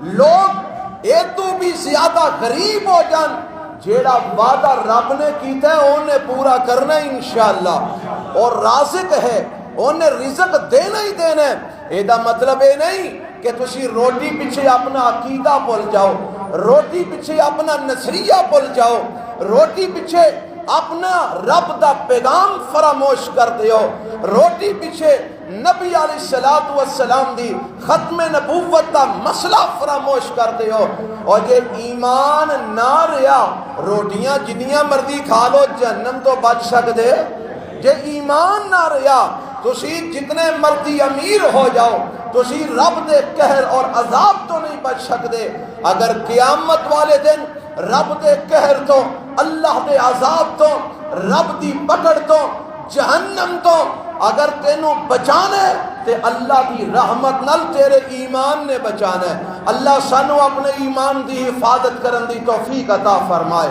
لوگ اے تو بھی زیادہ غریب ہو جان، جیڑا وعدہ رب نے کیتا ہے انہیں پورا کرنا ہے انشاءاللہ، اور رازق ہے انہیں رزق دینا ہی دینا ہے۔ اے دا مطلب اے نہیں کہ تسی روٹی پیچھے اپنا عقیدہ بھول جاؤ، روٹی پیچھے اپنا نظریہ بھول جاؤ، روٹی پیچھے اپنا رب دا پیغام فراموش کر دیو، روٹی پیچھے نبی علیہ السلام دی ختم نبوت دا مسئلہ فراموش کر دیو۔ اور جے ایمان نہ رہا روٹیاں جنیاں مرضی کھا لو جہنم تو بچ سکدے، جے ایمان نہ رہا تسی جتنے مرضی امیر ہو جاؤ تسی رب دے قہر اور عذاب تو نہیں بچ سکدے۔ اگر قیامت والے دن رب دے قہر تو، اللہ دے عذاب تو، رب دی پکڑ تو، جہنم تو اگر تینوں بچانا ہے تے اللہ دی رحمت نال تیرے ایمان نے بچانا ہے۔ اللہ سانو اپنے ایمان دی حفاظت کرن دی توفیق عطا فرمائے۔